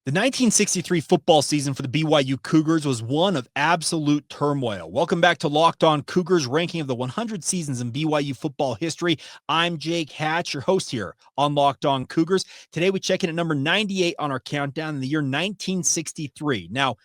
The 1963 football season for the BYU Cougars was one of absolute turmoil. Welcome back to Locked On Cougars, ranking of the 100 seasons in BYU football history. I'm Jake Hatch, your host here on Locked On Cougars. Today we check in at number 98 on our countdown in the year 1963. Now,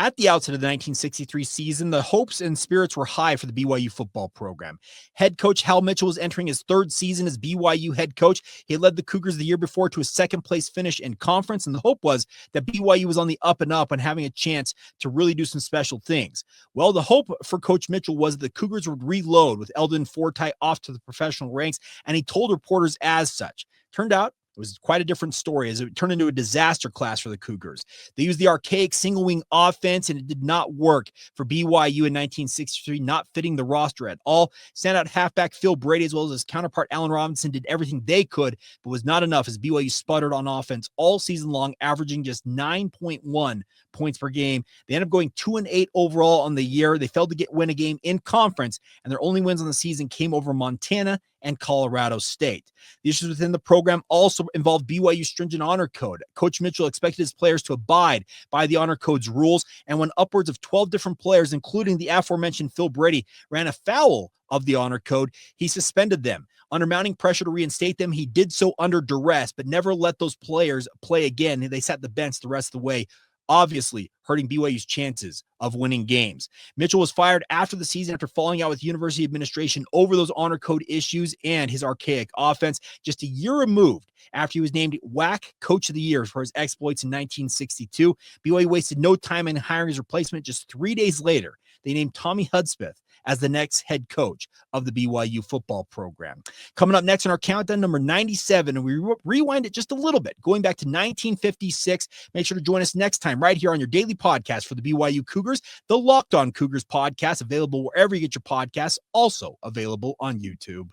at the outset of the 1963 season, the hopes and spirits were high for the BYU football program. Head coach Hal Mitchell was entering his third season as BYU head coach. He led the Cougars the year before to a second-place finish in conference, and the hope was that BYU was on the up and up and having a chance to really do some special things. Well, the hope for Coach Mitchell was that the Cougars would reload with Eldon Fortie off to the professional ranks, and he told reporters as such. Turned out, it was quite a different story as it turned into a disaster class for the Cougars. They used the archaic single wing offense, and it did not work for BYU in 1963, not fitting the roster at all. Standout halfback Phil Brady, as well as his counterpart Allen Robinson, did everything they could, but was not enough as BYU sputtered on offense all season long, averaging just 9.1 points per game. They ended up going 2-8 overall on the year. They failed to win a game in conference, and their only wins on the season came over Montana and Colorado State. The issues within the program also involved BYU's stringent honor code. Coach Mitchell expected his players to abide by the honor code's rules, and when upwards of 12 different players, including the aforementioned Phil Brady, ran afoul of the honor code, he suspended them. Under mounting pressure to reinstate them, he did so under duress, but never let those players play again. They sat the bench the rest of the way, obviously hurting BYU's chances of winning games. Mitchell was fired after the season after falling out with university administration over those honor code issues and his archaic offense, just a year removed after he was named WAC Coach of the Year for his exploits in 1962. BYU wasted no time in hiring his replacement. Just 3 days later, they named Tommy Hudspeth as the next head coach of the BYU football program. Coming up next on our countdown, number 97, and we rewind it just a little bit, going back to 1956. Make sure to join us next time right here on your daily podcast for the BYU Cougars, the Locked On Cougars podcast, available wherever you get your podcasts, also available on YouTube.